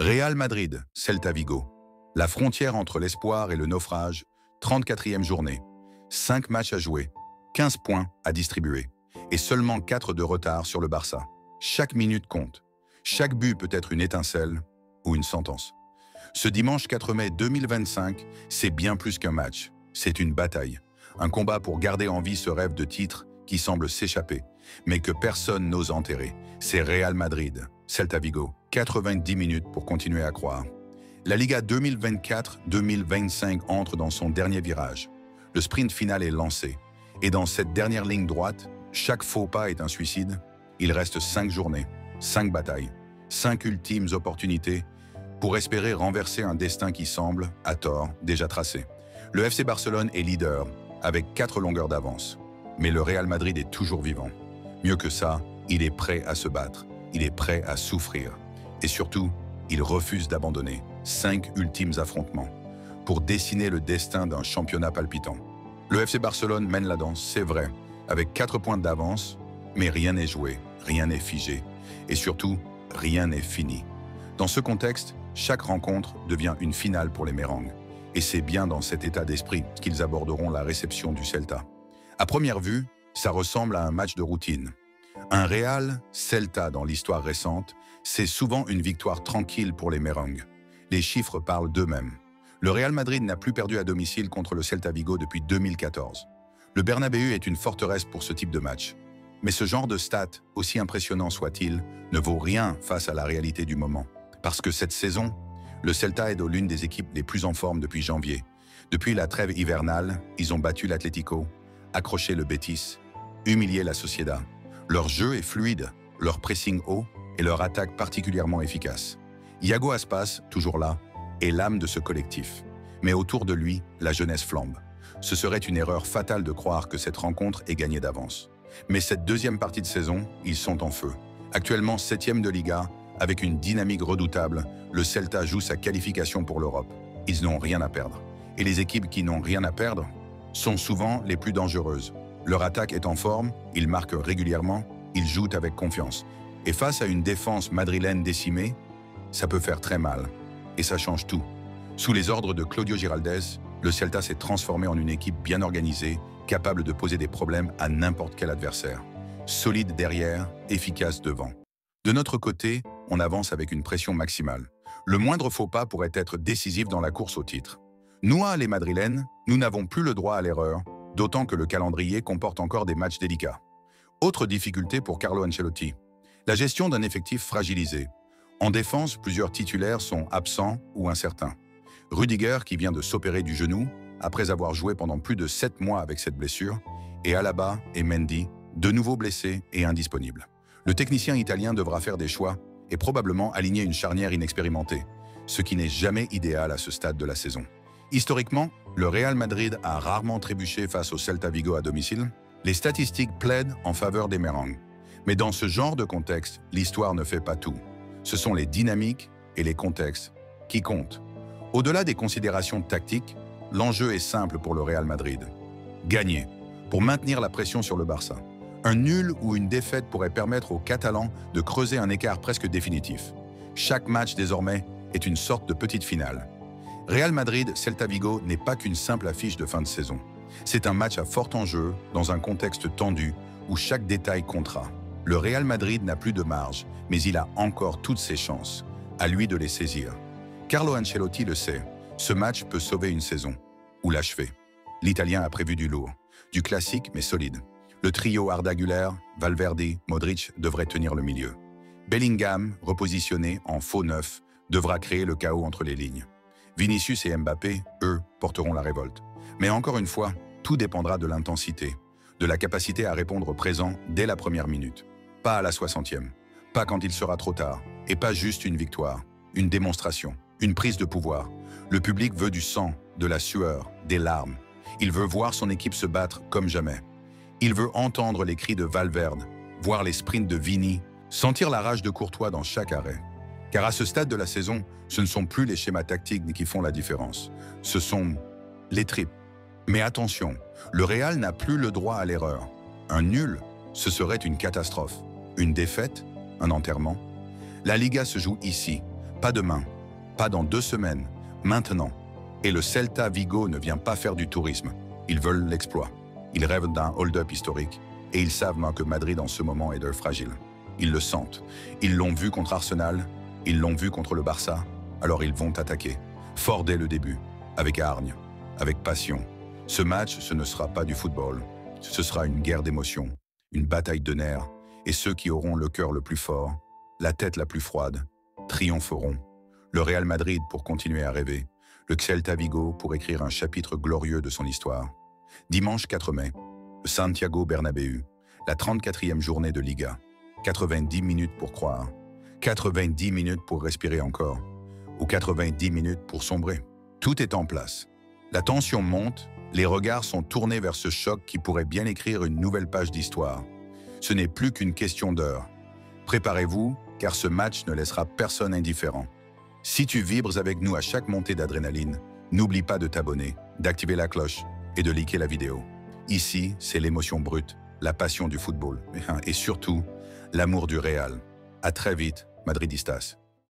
Real Madrid, Celta Vigo. La frontière entre l'espoir et le naufrage, 34e journée. 5 matchs à jouer, 15 points à distribuer et seulement 4 de retard sur le Barça. Chaque minute compte. Chaque but peut être une étincelle ou une sentence. Ce dimanche 4 mai 2025, c'est bien plus qu'un match. C'est une bataille. Un combat pour garder en vie ce rêve de titre qui semble s'échapper, mais que personne n'ose enterrer. C'est Real Madrid, Celta Vigo. 90 minutes pour continuer à croire. La Liga 2024-2025 entre dans son dernier virage. Le sprint final est lancé. Et dans cette dernière ligne droite, chaque faux pas est un suicide. Il reste 5 journées, 5 batailles, 5 ultimes opportunités pour espérer renverser un destin qui semble, à tort, déjà tracé. Le FC Barcelone est leader, avec 4 longueurs d'avance. Mais le Real Madrid est toujours vivant. Mieux que ça, il est prêt à se battre. Il est prêt à souffrir. Et surtout, il refuse d'abandonner 5 ultimes affrontements pour dessiner le destin d'un championnat palpitant. Le FC Barcelone mène la danse, c'est vrai, avec 4 points d'avance, mais rien n'est joué, rien n'est figé. Et surtout, rien n'est fini. Dans ce contexte, chaque rencontre devient une finale pour les Merengues. Et c'est bien dans cet état d'esprit qu'ils aborderont la réception du Celta. À première vue, ça ressemble à un match de routine. Un Real Celta dans l'histoire récente, c'est souvent une victoire tranquille pour les Merengues. Les chiffres parlent d'eux-mêmes. Le Real Madrid n'a plus perdu à domicile contre le Celta Vigo depuis 2014. Le Bernabéu est une forteresse pour ce type de match. Mais ce genre de stats, aussi impressionnant soit-il, ne vaut rien face à la réalité du moment. Parce que cette saison, le Celta est l'une des équipes les plus en forme depuis janvier. Depuis la trêve hivernale, ils ont battu l'Atlético, accroché le Betis, humilié la Sociedad. Leur jeu est fluide, leur pressing haut et leur attaque particulièrement efficace. Iago Aspas, toujours là, est l'âme de ce collectif. Mais autour de lui, la jeunesse flambe. Ce serait une erreur fatale de croire que cette rencontre est gagnée d'avance. Mais cette deuxième partie de saison, ils sont en feu. Actuellement 7e de Liga, avec une dynamique redoutable, le Celta joue sa qualification pour l'Europe. Ils n'ont rien à perdre. Et les équipes qui n'ont rien à perdre sont souvent les plus dangereuses. Leur attaque est en forme, ils marquent régulièrement, ils jouent avec confiance. Et face à une défense madrilène décimée, ça peut faire très mal. Et ça change tout. Sous les ordres de Claudio Giraldez, le Celta s'est transformé en une équipe bien organisée, capable de poser des problèmes à n'importe quel adversaire. Solide derrière, efficace devant. De notre côté, on avance avec une pression maximale. Le moindre faux pas pourrait être décisif dans la course au titre. Nous, les Madrilènes, nous n'avons plus le droit à l'erreur, d'autant que le calendrier comporte encore des matchs délicats. Autre difficulté pour Carlo Ancelotti, la gestion d'un effectif fragilisé. En défense, plusieurs titulaires sont absents ou incertains. Rudiger, qui vient de s'opérer du genou, après avoir joué pendant plus de 7 mois avec cette blessure, et Alaba et Mendy, de nouveau blessés et indisponibles. Le technicien italien devra faire des choix et probablement aligner une charnière inexpérimentée, ce qui n'est jamais idéal à ce stade de la saison. Historiquement, le Real Madrid a rarement trébuché face au Celta Vigo à domicile. Les statistiques plaident en faveur des Merengues. Mais dans ce genre de contexte, l'histoire ne fait pas tout. Ce sont les dynamiques et les contextes qui comptent. Au-delà des considérations tactiques, l'enjeu est simple pour le Real Madrid. Gagner, pour maintenir la pression sur le Barça. Un nul ou une défaite pourrait permettre aux Catalans de creuser un écart presque définitif. Chaque match, désormais, est une sorte de petite finale. Real Madrid-Celta Vigo n'est pas qu'une simple affiche de fin de saison. C'est un match à fort enjeu, dans un contexte tendu, où chaque détail comptera. Le Real Madrid n'a plus de marge, mais il a encore toutes ses chances. À lui de les saisir. Carlo Ancelotti le sait, ce match peut sauver une saison, ou l'achever. L'Italien a prévu du lourd, du classique mais solide. Le trio Arda Güler, Valverde, Modric devrait tenir le milieu. Bellingham, repositionné en faux neuf, devra créer le chaos entre les lignes. Vinicius et Mbappé, eux, porteront la révolte. Mais encore une fois, tout dépendra de l'intensité, de la capacité à répondre présent dès la première minute. Pas à la 60e, pas quand il sera trop tard, et pas juste une victoire, une démonstration, une prise de pouvoir. Le public veut du sang, de la sueur, des larmes. Il veut voir son équipe se battre comme jamais. Il veut entendre les cris de Valverde, voir les sprints de Vini, sentir la rage de Courtois dans chaque arrêt. Car à ce stade de la saison, ce ne sont plus les schémas tactiques qui font la différence. Ce sont les tripes. Mais attention, le Real n'a plus le droit à l'erreur. Un nul, ce serait une catastrophe. Une défaite, un enterrement. La Liga se joue ici, pas demain, Pas dans 2 semaines, maintenant. Et le Celta Vigo ne vient pas faire du tourisme. Ils veulent l'exploit. Ils rêvent d'un hold-up historique. Et ils savent que Madrid en ce moment est fragile. Ils le sentent. Ils l'ont vu contre Arsenal, ils l'ont vu contre le Barça, alors ils vont attaquer. Fort dès le début, avec hargne, avec passion. Ce match, ce ne sera pas du football. Ce sera une guerre d'émotions, une bataille de nerfs, et ceux qui auront le cœur le plus fort, la tête la plus froide, triompheront. Le Real Madrid pour continuer à rêver, le Celta Vigo pour écrire un chapitre glorieux de son histoire. Dimanche 4 mai, le Santiago Bernabéu, la 34e journée de Liga. 90 minutes pour croire, 90 minutes pour respirer encore, ou 90 minutes pour sombrer. Tout est en place. La tension monte, les regards sont tournés vers ce choc qui pourrait bien écrire une nouvelle page d'histoire. Ce n'est plus qu'une question d'heure. Préparez-vous, car ce match ne laissera personne indifférent. Si tu vibres avec nous à chaque montée d'adrénaline, n'oublie pas de t'abonner, d'activer la cloche et de liker la vidéo. Ici, c'est l'émotion brute, la passion du football et surtout, l'amour du Real. À très vite, Madridistas.